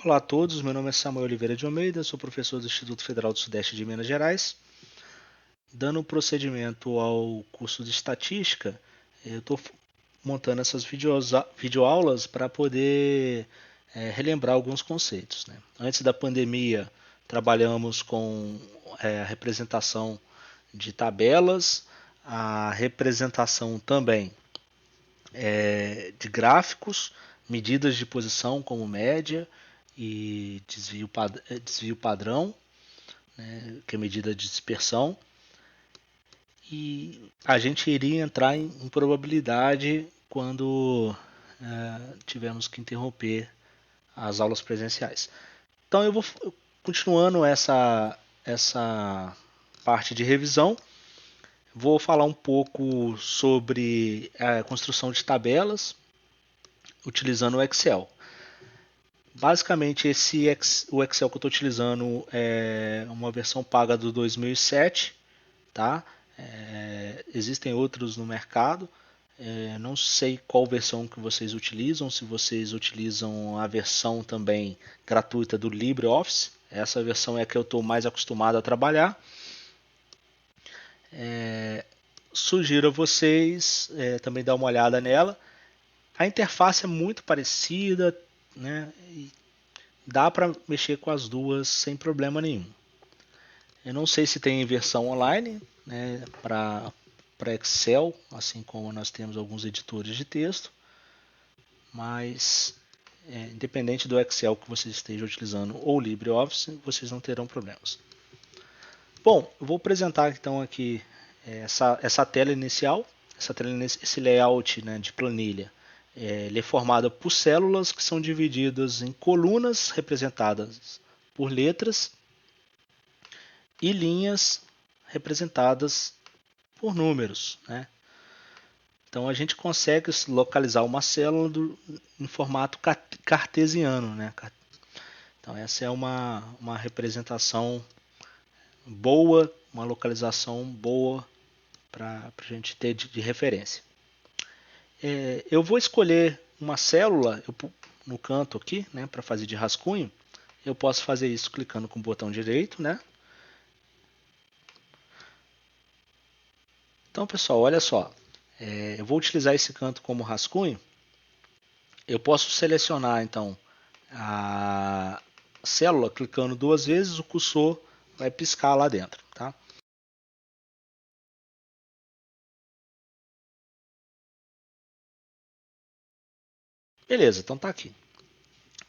Olá a todos, meu nome é Samuel Oliveira de Almeida, sou professor do Instituto Federal do Sudeste de Minas Gerais. Dando procedimento ao curso de Estatística, eu estou montando essas videoaulas para poder relembrar alguns conceitos, né? Antes da pandemia, trabalhamos com a representação de tabelas, a representação também de gráficos, medidas de posição como média e desvio padrão, né, que é medida de dispersão. E a gente iria entrar em probabilidade quando tivermos que interromper as aulas presenciais. Então eu vou continuando essa parte de revisão. Vou falar um pouco sobre a construção de tabelas utilizando o Excel. Basicamente, o Excel que eu estou utilizando é uma versão paga do 2007, tá? Existem outros no mercado. Não sei qual versão que vocês utilizam, se vocês utilizam a versão também gratuita do LibreOffice. Essa versão é a que eu estou mais acostumado a trabalhar. Sugiro a vocês também dar uma olhada nela. A interface é muito parecida, né? E dá para mexer com as duas sem problema nenhum. Eu não sei se tem versão online, né, para Excel, assim como nós temos alguns editores de texto, mas independente do Excel que vocês estejam utilizando ou LibreOffice, vocês não terão problemas. Bom, eu vou apresentar então aqui essa tela inicial, esse layout, né, de planilha. Ele é formado por células que são divididas em colunas representadas por letras e linhas representadas por números, né? Então a gente consegue localizar uma célula em formato cartesiano, né? Então essa é uma representação boa, uma localização boa para a gente ter de referência. Eu vou escolher uma célula no canto aqui, né, para fazer de rascunho. Eu posso fazer isso clicando com o botão direito, né? Então, pessoal, olha só. Eu vou utilizar esse canto como rascunho. Eu posso selecionar, então, a célula clicando duas vezes, o cursor vai piscar lá dentro, tá? Beleza, então tá aqui.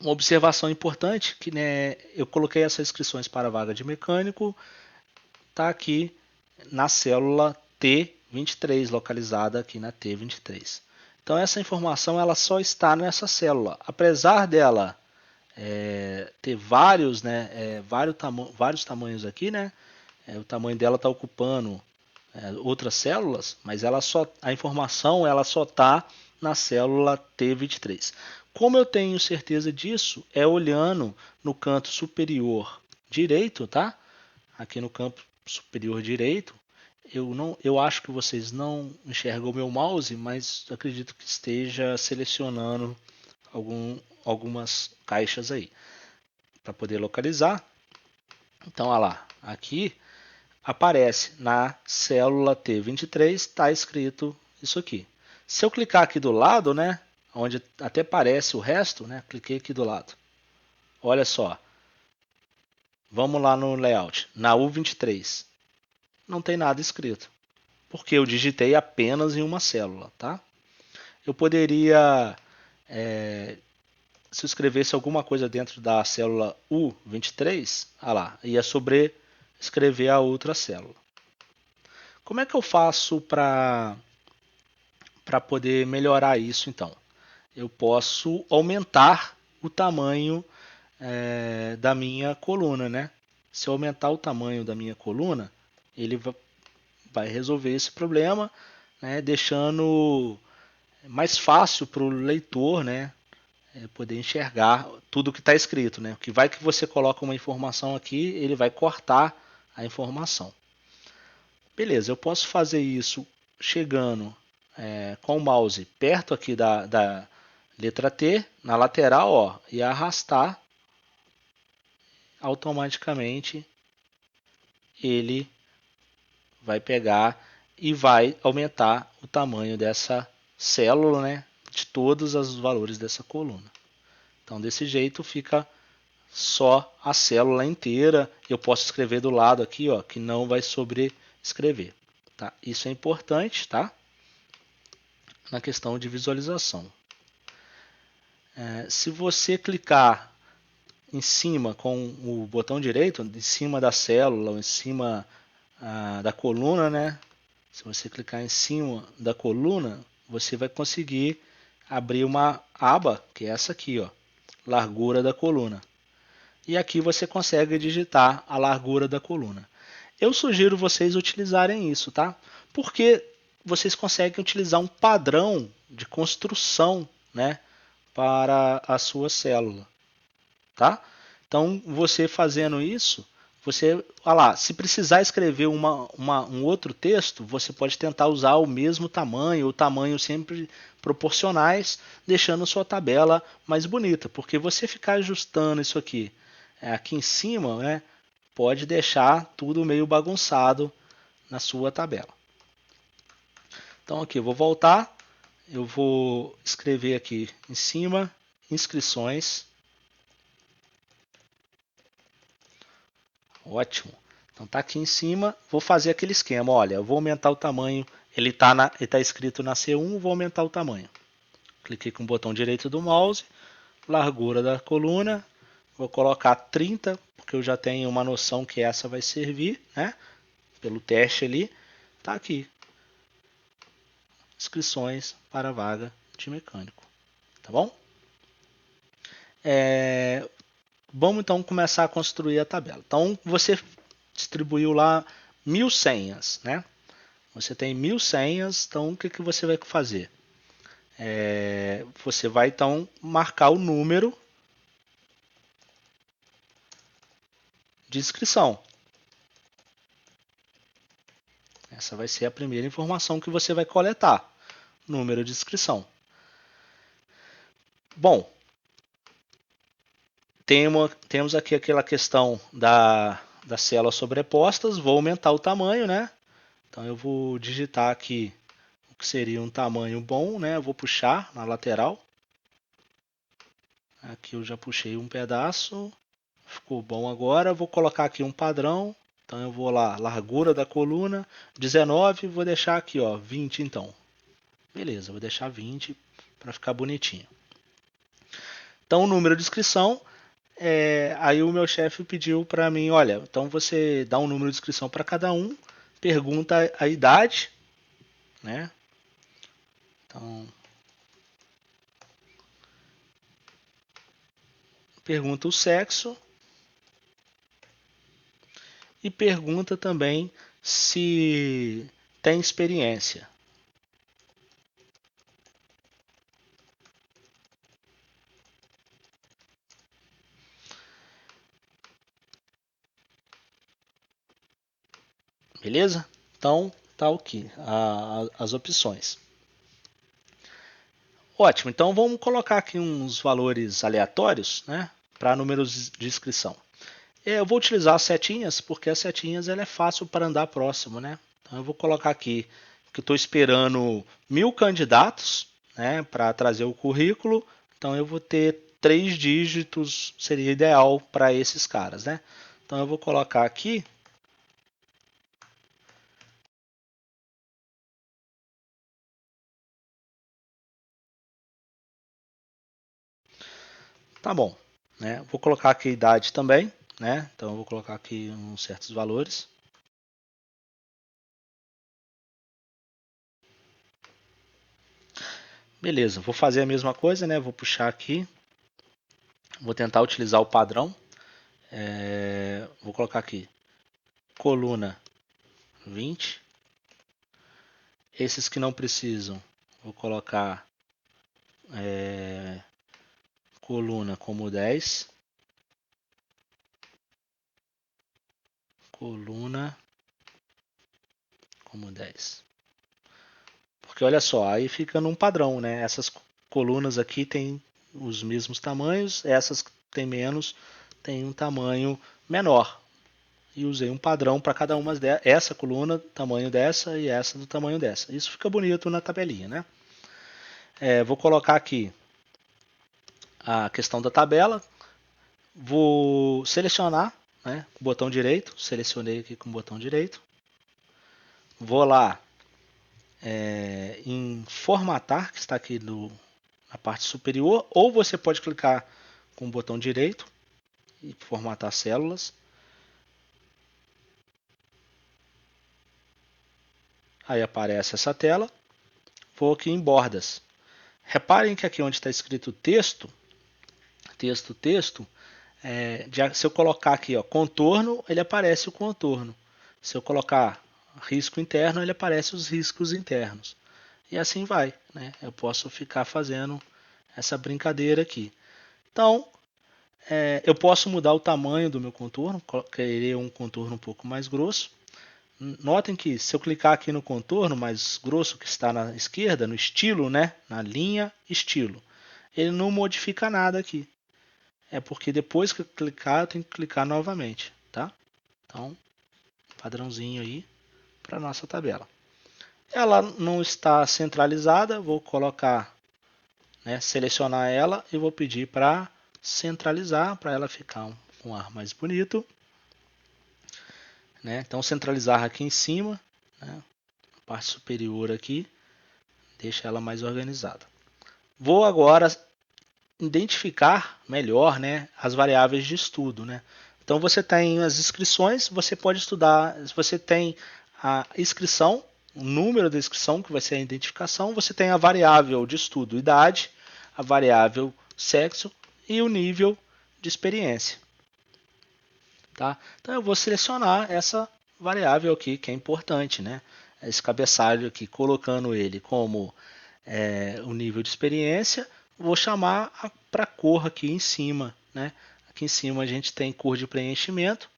Uma observação importante que, né, eu coloquei essas inscrições para a vaga de mecânico, tá aqui na célula T23, localizada aqui na T23. Então essa informação ela só está nessa célula. Apesar dela ter vários, né, vários tamanhos aqui, né? O tamanho dela está ocupando outras células, mas a informação ela só está na célula T23. Como eu tenho certeza disso, é olhando no canto superior direito, tá? Aqui no campo superior direito, eu acho que vocês não enxergam o meu mouse, mas acredito que esteja selecionando algumas caixas aí para poder localizar. Então, olha lá, aqui aparece na célula T23, está escrito isso aqui. Se eu clicar aqui do lado, né, onde até aparece o resto, né, cliquei aqui do lado. Olha só, vamos lá no layout, na U23, não tem nada escrito, porque eu digitei apenas em uma célula, tá? Eu poderia, se eu escrevesse alguma coisa dentro da célula U23, lá, ia sobrescrever a outra célula. Como é que eu faço para poder melhorar isso, então? Eu posso aumentar o tamanho da minha coluna, né? Se eu aumentar o tamanho da minha coluna, ele vai resolver esse problema, né? Deixando mais fácil para o leitor, né? Poder enxergar tudo que está escrito, né? Que vai que você coloca uma informação aqui, ele vai cortar a informação. Beleza, eu posso fazer isso chegando com o mouse perto aqui da letra T, na lateral, ó, e arrastar automaticamente ele vai pegar e vai aumentar o tamanho dessa célula, né, de todos os valores dessa coluna. Então, desse jeito fica só a célula inteira. Eu posso escrever do lado aqui, ó, que não vai sobrescrever. Tá? Isso é importante, tá? Na questão de visualização. Se você clicar em cima com o botão direito, em cima da célula ou em cima da coluna, né? Se você clicar em cima da coluna, você vai conseguir abrir uma aba, que é essa aqui, ó, largura da coluna. E aqui você consegue digitar a largura da coluna. Eu sugiro vocês utilizarem isso, tá? Porque vocês conseguem utilizar um padrão de construção, né, para a sua célula, tá? Então, você fazendo isso, você, olha lá, se precisar escrever um outro texto, você pode tentar usar o mesmo tamanho, ou tamanho sempre proporcionais, deixando sua tabela mais bonita, porque você ficar ajustando isso aqui em cima, né, pode deixar tudo meio bagunçado na sua tabela. Então aqui eu vou voltar, eu vou escrever aqui em cima, inscrições. Ótimo. Então tá aqui em cima, vou fazer aquele esquema, olha, eu vou aumentar o tamanho, ele tá escrito na C1, vou aumentar o tamanho. Cliquei com o botão direito do mouse, largura da coluna, vou colocar 30, porque eu já tenho uma noção que essa vai servir, né? Pelo teste ali, tá aqui. Inscrições para a vaga de mecânico, tá bom? Vamos então começar a construir a tabela. Então você distribuiu lá 1000 senhas, né? Você tem 1000 senhas, então o que, que você vai fazer? Você vai então marcar o número de inscrição. Essa vai ser a primeira informação que você vai coletar, número de inscrição. Bom, temos aqui aquela questão das células sobrepostas, vou aumentar o tamanho, né? Então eu vou digitar aqui o que seria um tamanho bom, né? Eu vou puxar na lateral. Aqui eu já puxei um pedaço, ficou bom agora. Vou colocar aqui um padrão. Então eu vou lá, largura da coluna, 19, vou deixar aqui, ó, 20 então. Beleza, vou deixar 20 para ficar bonitinho. Então o número de inscrição, aí o meu chefe pediu para mim, olha, então você dá um número de inscrição para cada um, pergunta a idade, né? Então pergunta o sexo e pergunta também se tem experiência. Beleza? Então tá aqui as opções. Ótimo, então vamos colocar aqui uns valores aleatórios, né, para números de inscrição. Eu vou utilizar as setinhas, porque as setinhas ela é fácil para andar próximo, né? Então eu vou colocar aqui que estou esperando 1000 candidatos, né, para trazer o currículo. Então eu vou ter 3 dígitos, seria ideal para esses caras, né? Então eu vou colocar aqui. Tá bom, né? Vou colocar aqui a idade também, né? Então eu vou colocar aqui uns certos valores. Beleza, vou fazer a mesma coisa, né? Vou puxar aqui, vou tentar utilizar o padrão. Vou colocar aqui coluna 20. Esses que não precisam, vou colocar coluna como 10. Coluna como 10. Porque olha só, aí fica num padrão, né? Essas colunas aqui têm os mesmos tamanhos, essas que têm menos tem um tamanho menor. E usei um padrão para cada uma dessas. Essa coluna, tamanho dessa, e essa do tamanho dessa. Isso fica bonito na tabelinha, né? Vou colocar aqui a questão da tabela. Vou selecionar, né, com o botão direito. Selecionei aqui com o botão direito. Vou lá em formatar, que está aqui na parte superior. Ou você pode clicar com o botão direito e formatar células. Aí aparece essa tela. Vou aqui em bordas. Reparem que aqui onde está escrito texto, se eu colocar aqui, ó, contorno, ele aparece o contorno. Se eu colocar risco interno, ele aparece os riscos internos. E assim vai, né? Eu posso ficar fazendo essa brincadeira aqui. Então, eu posso mudar o tamanho do meu contorno, querer um contorno um pouco mais grosso. Notem que se eu clicar aqui no contorno mais grosso que está na esquerda, no estilo, né? Na linha estilo, ele não modifica nada aqui. É porque depois que eu clicar, eu tenho que clicar novamente, tá? Então, padrãozinho aí para nossa tabela. Ela não está centralizada, vou colocar, né, selecionar ela e vou pedir para centralizar, para ela ficar um ar mais bonito. Né? Então, centralizar aqui em cima, né, parte superior aqui, deixa ela mais organizada. Vou agora identificar melhor, né, as variáveis de estudo. Né? Então, você tem as inscrições, você pode estudar, você tem a inscrição, o número da inscrição, que vai ser a identificação, você tem a variável de estudo, idade, a variável sexo e o nível de experiência. Tá? Então eu vou selecionar essa variável aqui, que é importante, né? Esse cabeçalho aqui, colocando ele como o nível de experiência, vou chamar para a cor aqui em cima. Né? Aqui em cima a gente tem cor de preenchimento.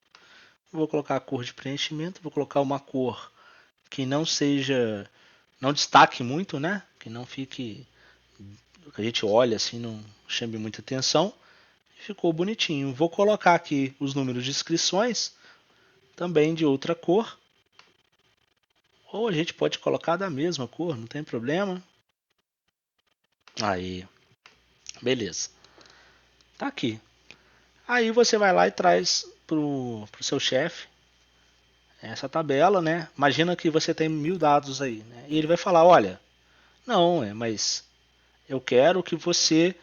Vou colocar a cor de preenchimento, vou colocar uma cor que não seja, não destaque muito, né? Que não fique, que a gente olha assim, não chame muita atenção. Ficou bonitinho. Vou colocar aqui os números de inscrições, também de outra cor. Ou a gente pode colocar da mesma cor, não tem problema. Aí, beleza. Tá aqui. Aí você vai lá e traz pro seu chefe essa tabela, né? Imagina que você tem 1000 dados aí, né? E ele vai falar, olha, não, mas eu quero que você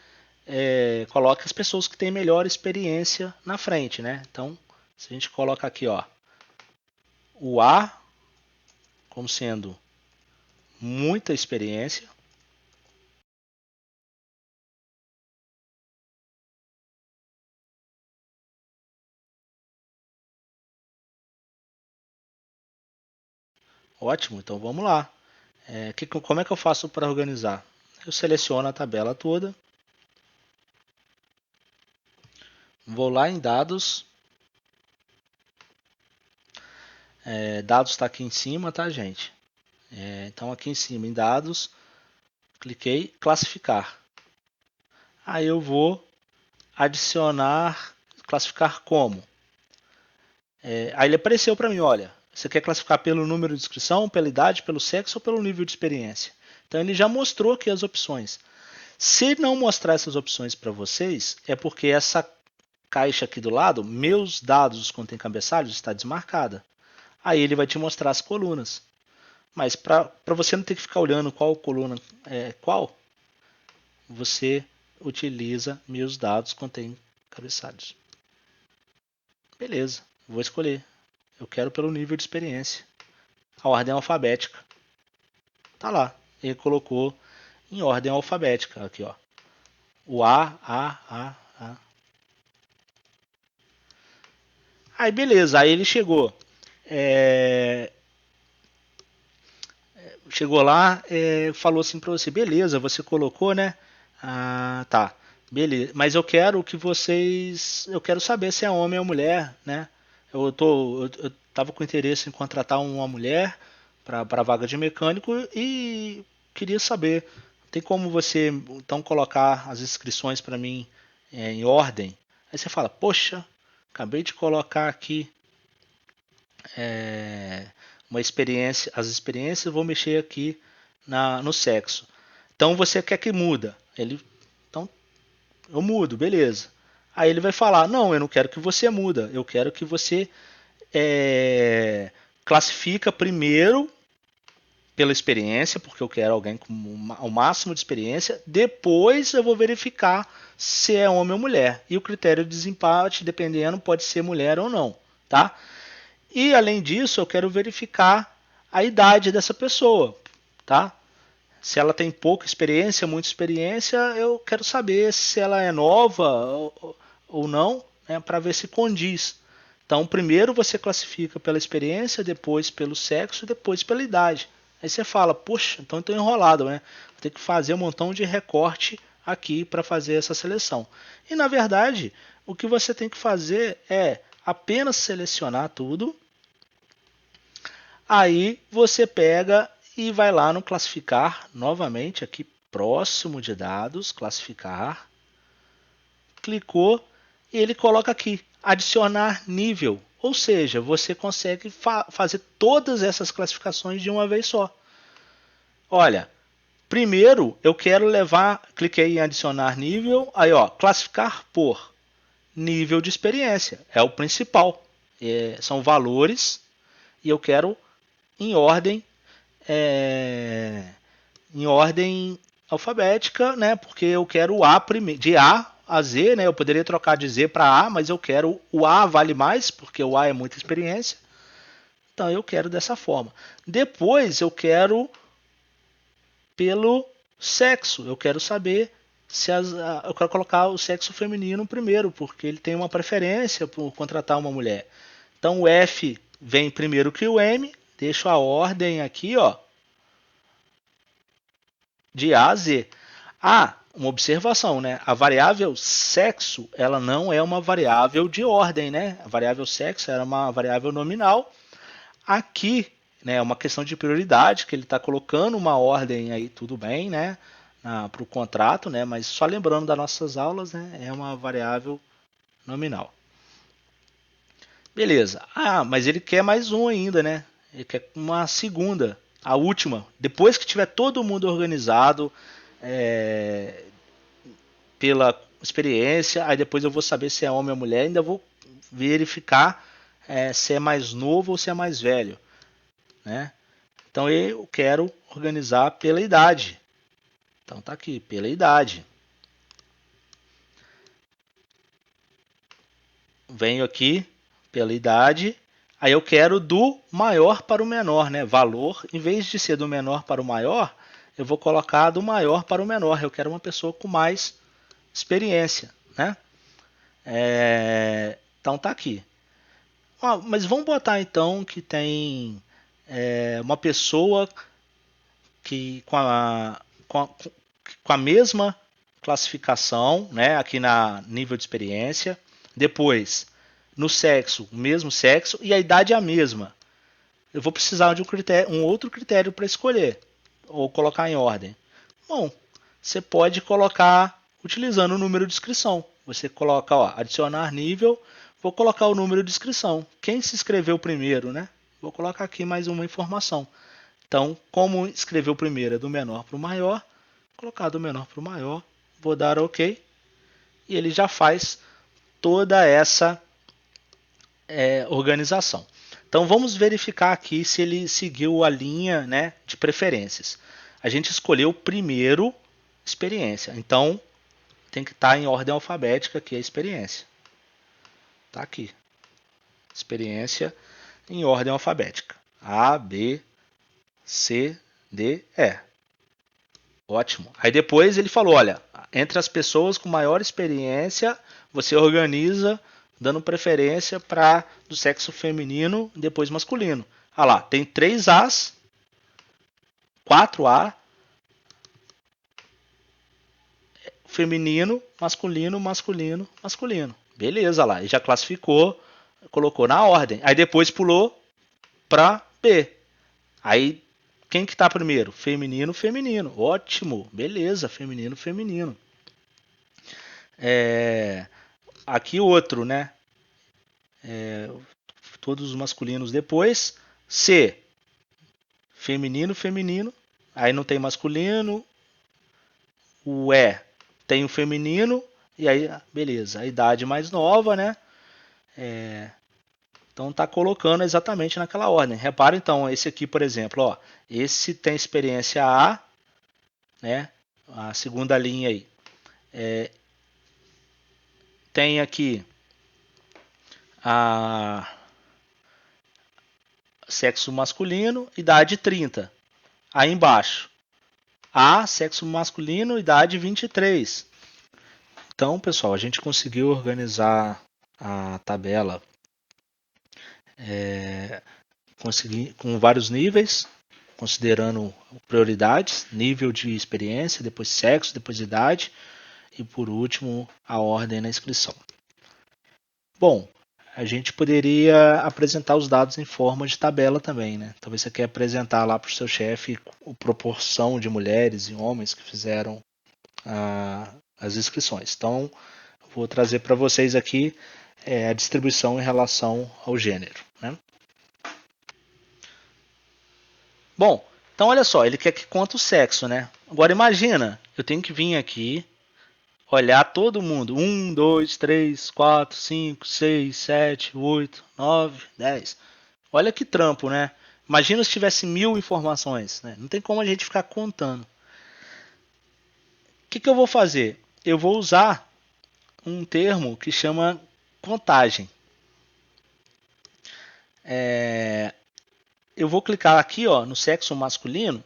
coloque as pessoas que têm melhor experiência na frente, né? Então, se a gente coloca aqui, ó, o A como sendo muita experiência. Ótimo, então vamos lá. Como é que eu faço para organizar? Eu seleciono a tabela toda, vou lá em dados, dados está aqui em cima, tá, gente? Então aqui em cima em dados, cliquei classificar. Aí eu vou adicionar, classificar como. Aí ele apareceu para mim, olha, você quer classificar pelo número de inscrição, pela idade, pelo sexo ou pelo nível de experiência? Então ele já mostrou aqui as opções. Se não mostrar essas opções para vocês, é porque essa caixa aqui do lado, meus dados contém cabeçalhos, está desmarcada. Aí ele vai te mostrar as colunas. Mas para você não ter que ficar olhando qual coluna é qual, você utiliza meus dados contém cabeçalhos. Beleza, vou escolher. Eu quero pelo nível de experiência. A ordem alfabética. Tá lá. Ele colocou em ordem alfabética aqui, ó. O A. Aí beleza, aí ele chegou. Chegou lá, falou assim para você, beleza, você colocou, né? Ah, tá. Beleza. Mas eu quero que vocês. Eu quero saber se é homem ou mulher, né? Eu tava com interesse em contratar uma mulher para a vaga de mecânico e queria saber. Tem como você então colocar as inscrições para mim em ordem? Aí você fala, poxa, Acabei de colocar aqui uma experiência, as experiências, vou mexer aqui no sexo. Então você quer que muda? Então eu mudo, beleza. Aí ele vai falar, não, eu não quero que você muda, eu quero que você classifica primeiro pela experiência, porque eu quero alguém com o máximo de experiência. Depois eu vou verificar se é homem ou mulher. E o critério de desempate, dependendo, pode ser mulher ou não, tá? E além disso, eu quero verificar a idade dessa pessoa, tá? Se ela tem pouca experiência, muita experiência, eu quero saber se ela é nova ou não, né, para ver se condiz. Então, primeiro você classifica pela experiência, depois pelo sexo, depois pela idade. Aí você fala, poxa, então estou enrolado, né? Vou ter que fazer um montão de recorte aqui para fazer essa seleção. E na verdade, o que você tem que fazer é apenas selecionar tudo. Aí você pega e vai lá no classificar, novamente aqui próximo de dados, classificar, clicou e ele coloca aqui adicionar nível, ou seja, você consegue fazer todas essas classificações de uma vez só. Olha, primeiro eu quero levar, cliquei em adicionar nível, aí ó, classificar por nível de experiência, é o principal, são valores e eu quero em ordem em ordem alfabética, né? Porque eu quero o A primeiro, de A a Z, né? Eu poderia trocar de Z para A, mas eu quero o A vale mais, porque o A é muita experiência. Então eu quero dessa forma. Depois eu quero pelo sexo. Eu quero saber se eu quero colocar o sexo feminino primeiro, porque ele tem uma preferência por contratar uma mulher. Então o F vem primeiro que o M. Deixo a ordem aqui, ó, de A a Z. Uma observação, né? A variável sexo, ela não é uma variável de ordem, né? A variável sexo era uma variável nominal. Aqui, né, é uma questão de prioridade, que ele está colocando uma ordem aí, tudo bem, né? Para o contrato, né? Mas só lembrando das nossas aulas, né? É uma variável nominal. Beleza. Mas ele quer mais um ainda, né? Ele quer uma segunda, a última. Depois que tiver todo mundo organizado, pela experiência, aí depois eu vou saber se é homem ou mulher, ainda vou verificar se é mais novo ou se é mais velho, né? Então eu quero organizar pela idade. Então tá aqui, pela idade. Venho aqui pela idade, aí eu quero do maior para o menor, né? Valor, em vez de ser do menor para o maior, eu vou colocar do maior para o menor. Eu quero uma pessoa com mais experiência, né? Então tá aqui. Mas vamos botar então que tem uma pessoa que com a mesma classificação, né, aqui na nível de experiência, depois no sexo, o mesmo sexo e a idade é a mesma. Eu vou precisar de um outro critério para escolher ou colocar em ordem. Bom, você pode colocar utilizando o número de inscrição. Você coloca, ó, adicionar nível, vou colocar o número de inscrição. Quem se inscreveu primeiro, né? Vou colocar aqui mais uma informação. Então, como escreveu primeiro é do menor para o maior, colocar do menor para o maior, vou dar OK e ele já faz toda essa organização. Então vamos verificar aqui se ele seguiu a linha, né, de preferências. A gente escolheu primeiro experiência, então tem que estar em ordem alfabética aqui a experiência. Tá aqui, experiência em ordem alfabética. A, B, C, D, E. Ótimo. Aí depois ele falou, olha, entre as pessoas com maior experiência, você organiza dando preferência para do sexo feminino e depois masculino. Olha lá, tem 3 As, 4 A, feminino, masculino, masculino, masculino. Beleza lá, e já classificou, colocou na ordem. Aí depois pulou para B. Aí quem que tá primeiro? Feminino, feminino. Ótimo, beleza, feminino, feminino. Aqui outro, né? todos os masculinos depois. C, feminino, feminino. Aí não tem masculino. O E tem o feminino. E aí, beleza, a idade mais nova, né? Então tá colocando exatamente naquela ordem. Repara então, esse aqui, por exemplo, ó, esse tem experiência A, né? A segunda linha aí. Tem aqui a sexo masculino, idade 30. Aí embaixo, A, sexo masculino, idade 23. Então, pessoal, a gente conseguiu organizar a tabela com vários níveis, considerando prioridades, nível de experiência, depois sexo, depois idade e por último a ordem na inscrição. Bom, a gente poderia apresentar os dados em forma de tabela também, né? Talvez você quer apresentar lá para o seu chefe a proporção de mulheres e homens que fizeram as inscrições. Então, vou trazer para vocês aqui a distribuição em relação ao gênero, né? Bom, então olha só, ele quer que conte o sexo, né? Agora imagina, eu tenho que vir aqui, olhar todo mundo. 1, 2, 3, 4, 5, 6, 7, 8, 9, 10. Olha que trampo, né? Imagina se tivesse 1000 informações, né? Não tem como a gente ficar contando. O que eu vou fazer? Eu vou usar um termo que chama contagem. Eu vou clicar aqui, ó, no sexo masculino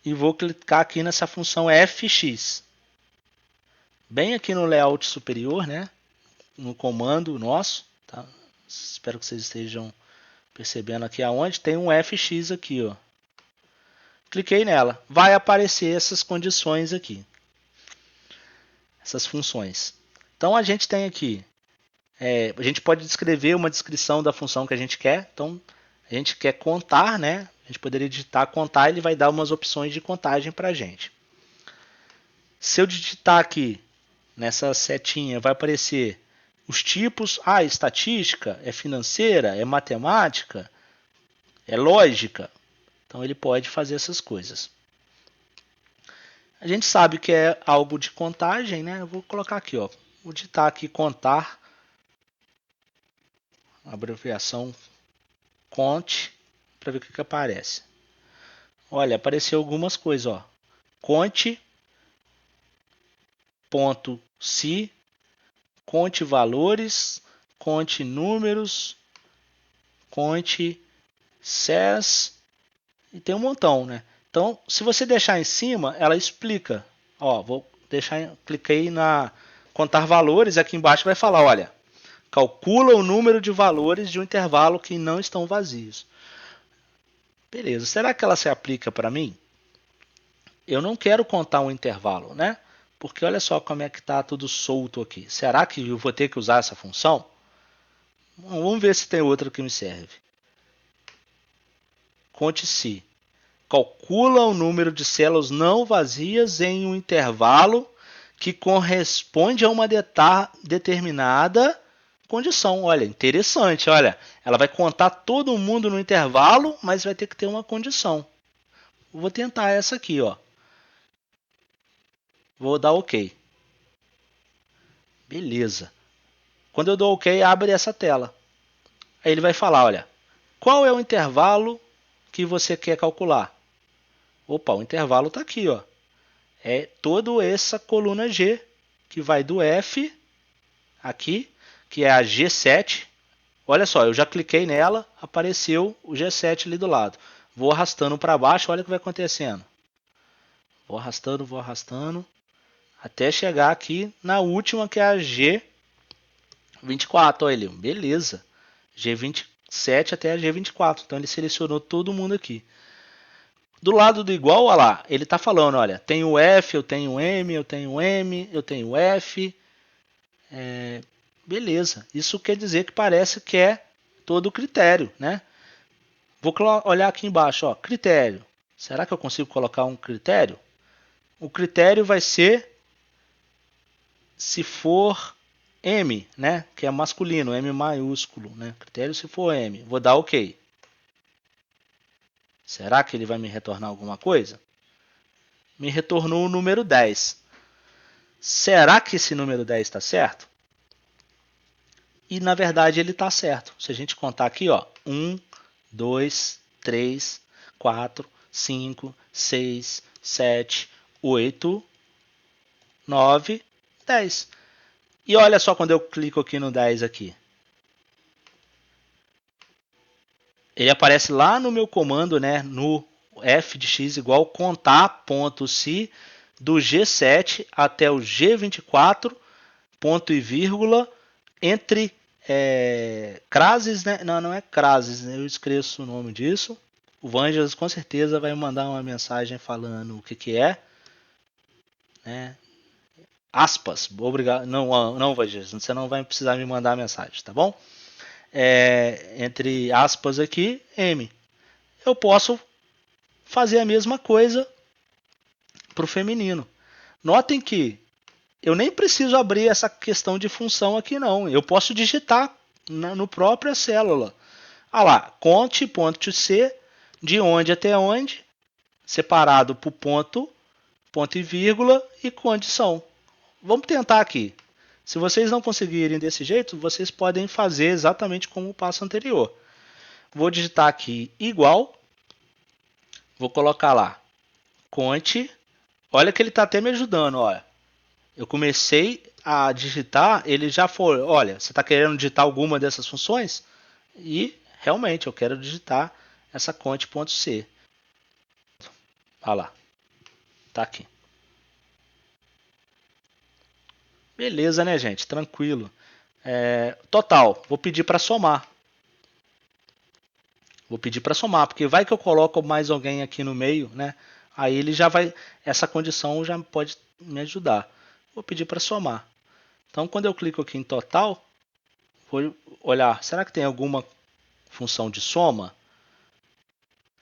e vou clicar aqui nessa função fx. Bem aqui no layout superior, né? No comando nosso, tá? Espero que vocês estejam percebendo aqui aonde tem um fx aqui, ó. Cliquei nela, vai aparecer essas condições aqui, essas funções. Então a gente tem aqui, a gente pode descrever uma descrição da função que a gente quer. Então a gente quer contar, né? A gente poderia digitar contar, ele vai dar umas opções de contagem para a gente. Se eu digitar aqui nessa setinha, vai aparecer os tipos. Estatística, é financeira, é matemática, é lógica. Então ele pode fazer essas coisas. A gente sabe que é algo de contagem, né? Eu vou colocar aqui, ó. Vou digitar aqui contar, abreviação conte, para ver o que aparece. Olha, apareceu algumas coisas, ó. Conte, ponto se, conte valores, conte números, conte ses, e tem um montão, né? Então, se você deixar em cima, ela explica. Ó, vou deixar, cliquei na contar valores, aqui embaixo vai falar, olha, calcula o número de valores de um intervalo que não estão vazios. Beleza, será que ela se aplica para mim? Eu não quero contar um intervalo, né? Porque olha só como é que está tudo solto aqui. Será que eu vou ter que usar essa função? Bom, vamos ver se tem outra que me serve. Conte se. Calcula o número de células não vazias em um intervalo que corresponde a uma determinada condição. Olha, interessante, olha. Ela vai contar todo mundo no intervalo, mas vai ter que ter uma condição. Vou tentar essa aqui, ó. Vou dar OK. Beleza. Quando eu dou OK, abre essa tela. Aí ele vai falar, olha, qual é o intervalo que você quer calcular? Opa, o intervalo está aqui, ó. É toda essa coluna G, que vai do F aqui, que é a G7. Olha só, eu já cliquei nela, apareceu o G7 ali do lado. Vou arrastando para baixo, olha o que vai acontecendo. Vou arrastando, até chegar aqui na última, que é a G24. Olha ele, beleza. G27 até a G24. Então ele selecionou todo mundo aqui. Do lado do igual, olha lá, ele está falando, olha, tem o F, eu tenho M, eu tenho M, eu tenho F. Beleza, isso quer dizer que parece que é todo o critério, né? Vou olhar aqui embaixo, ó, critério. Será que eu consigo colocar um critério? O critério vai ser se for M, né, que é masculino, M maiúsculo, né, critério se for M. Vou dar OK. Será que ele vai me retornar alguma coisa? Me retornou o número 10. Será que esse número 10 está certo? E na verdade ele está certo. Se a gente contar aqui, ó, 1, 2, 3, 4, 5, 6, 7, 8, 9, 10. E olha só quando eu clico aqui no 10 aqui. Ele aparece lá no meu comando, né, no f de x igual contar.se do G7 até o G24, ponto e vírgula, entre crases, né? Não, não é crases, né? Eu esqueço o nome disso. O Vangelis com certeza vai me mandar uma mensagem falando o que, que é, né? Aspas, obrigado. Não, não, Vangelis, você não vai precisar me mandar a mensagem, tá bom? Entre aspas aqui, M. Eu posso fazer a mesma coisa para o feminino. Notem que eu nem preciso abrir essa questão de função aqui, não. Eu posso digitar no própria célula. Ah lá, conte.c, de onde até onde, separado por ponto, ponto e vírgula e condição. Vamos tentar aqui. Se vocês não conseguirem desse jeito, vocês podem fazer exatamente como o passo anterior. Vou digitar aqui igual, vou colocar lá conte. Olha que ele está até me ajudando, olha. Eu comecei a digitar, ele já foi, olha, você está querendo digitar alguma dessas funções? E realmente eu quero digitar essa conte.c. Olha lá, tá aqui. Beleza, né, gente? Tranquilo. Total, vou pedir para somar. Vou pedir para somar, porque vai que eu coloco mais alguém aqui no meio, né? Aí ele já vai, essa condição já pode me ajudar. Vou pedir para somar. Então, quando eu clico aqui em total, vou olhar, será que tem alguma função de soma?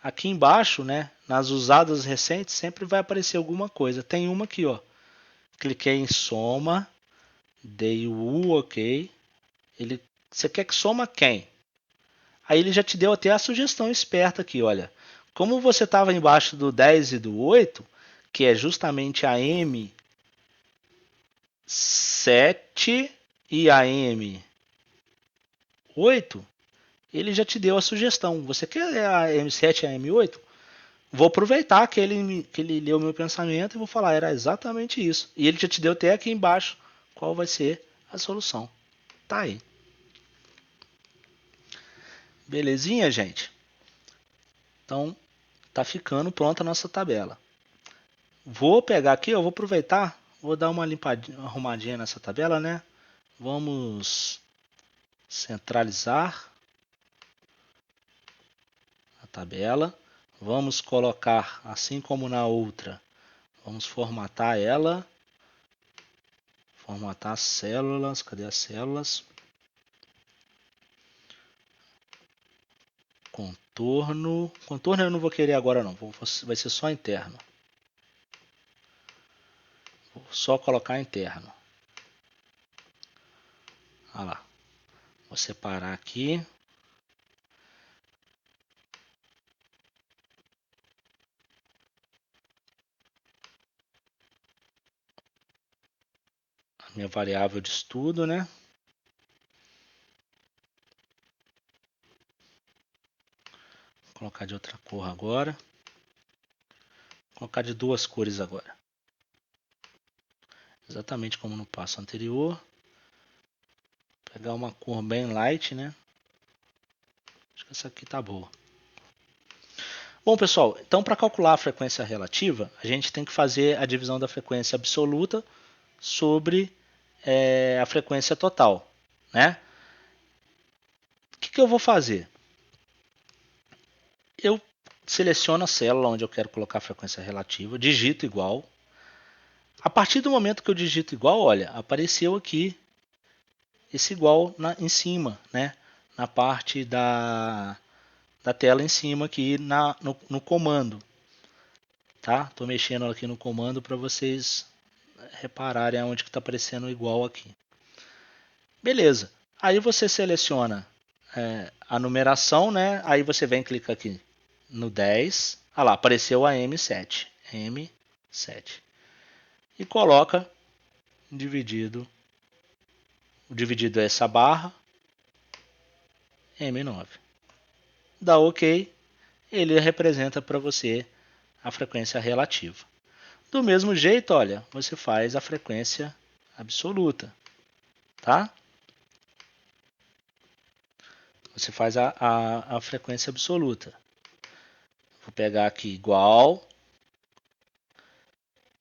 Aqui embaixo, né, nas usadas recentes, sempre vai aparecer alguma coisa. Tem uma aqui, ó. Cliquei em soma, dei o OK. Você quer que soma quem? Aí ele já te deu até a sugestão esperta aqui, olha. Como você estava embaixo do 10 e do 8, que é justamente a M7 e a M8, ele já te deu a sugestão. Você quer a M7 e a M8? Vou aproveitar que ele leu meu pensamento e vou falar, era exatamente isso. E ele já te deu até aqui embaixo qual vai ser a solução. Tá aí. Belezinha, gente? Então, tá ficando pronta a nossa tabela. Vou pegar aqui, eu vou aproveitar, vou dar uma limpadinha, arrumadinha nessa tabela, né? Vamos centralizar a tabela. Vamos colocar, assim como na outra, vamos formatar ela. Formatar as células. Cadê as células? Contorno. Contorno eu não vou querer agora não. Vai ser só interno. Vou só colocar interno. Olha lá. Vou separar aqui. A minha variável de estudo, né? Vou colocar de outra cor agora. Vou colocar de duas cores agora. Exatamente como no passo anterior. Pegar uma cor bem light, né? Acho que essa aqui tá boa. Bom, pessoal, então para calcular a frequência relativa, a gente tem que fazer a divisão da frequência absoluta sobre a frequência total, né? O que eu vou fazer? Eu seleciono a célula onde eu quero colocar a frequência relativa, digito igual. A partir do momento que eu digito igual, olha, apareceu aqui esse igual em cima, né? Na parte da tela em cima aqui no comando. Tá? Estou mexendo aqui no comando para vocês repararem aonde que está aparecendo igual aqui. Beleza. Aí você seleciona a numeração, né? Aí você vem e clica aqui no 10. Ah lá, apareceu a M7. M7. E coloca dividido essa barra, M9. Dá OK, ele representa para você a frequência relativa. Do mesmo jeito, olha, você faz a frequência absoluta, tá? Você faz a frequência absoluta. Vou pegar aqui igual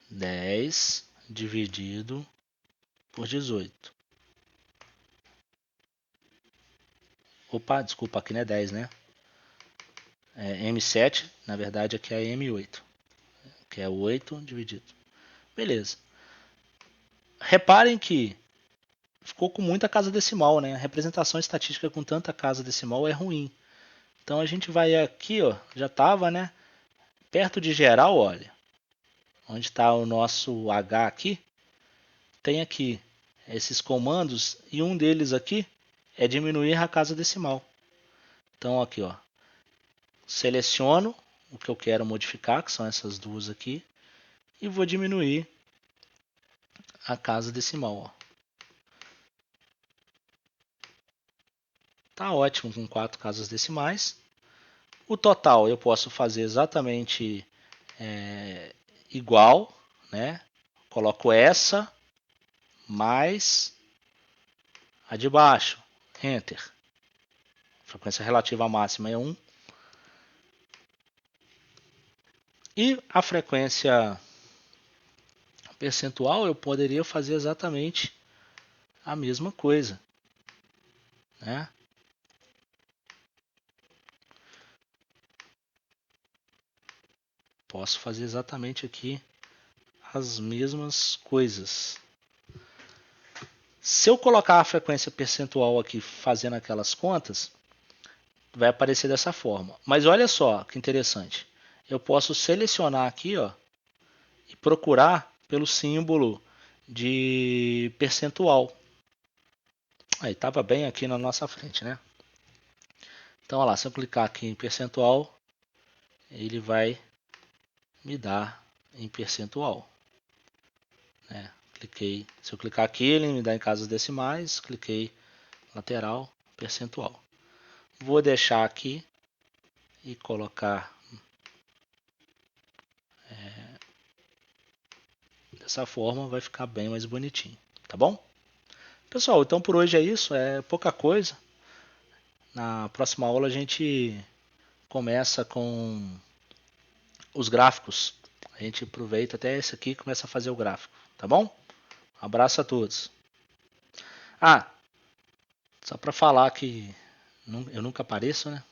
10 dividido por 18. Opa, desculpa, aqui não é 10, né? É M7, na verdade aqui é M8, que é 8 dividido. Beleza. Reparem que ficou com muita casa decimal, né? A representação estatística com tanta casa decimal é ruim. Então a gente vai aqui, ó, já estava, né? Perto de geral, olha, onde está o nosso H aqui, tem aqui esses comandos e um deles aqui é diminuir a casa decimal. Então aqui, ó, seleciono o que eu quero modificar, que são essas duas aqui, e vou diminuir a casa decimal. Ó. Tá ótimo com 4 casas decimais. O total eu posso fazer exatamente igual, né? Coloco essa mais a de baixo, Enter. A frequência relativa máxima é 1. E a frequência percentual eu poderia fazer exatamente a mesma coisa, né? Posso fazer exatamente aqui as mesmas coisas. Se eu colocar a frequência percentual aqui fazendo aquelas contas, vai aparecer dessa forma. Mas olha só que interessante. Eu posso selecionar aqui, ó, e procurar pelo símbolo de percentual. Aí estava bem aqui na nossa frente, né? Então, olha lá, se eu clicar aqui em percentual, ele vai me dar em percentual. Né? Se eu clicar aqui, ele me dá em casas decimais, cliquei lateral, percentual. Vou deixar aqui e colocar dessa forma, vai ficar bem mais bonitinho, tá bom? Pessoal, então por hoje é isso, é pouca coisa. Na próxima aula a gente começa com os gráficos. A gente aproveita até esse aqui e começa a fazer o gráfico, tá bom? Um abraço a todos. Ah, só para falar que eu nunca apareço, né?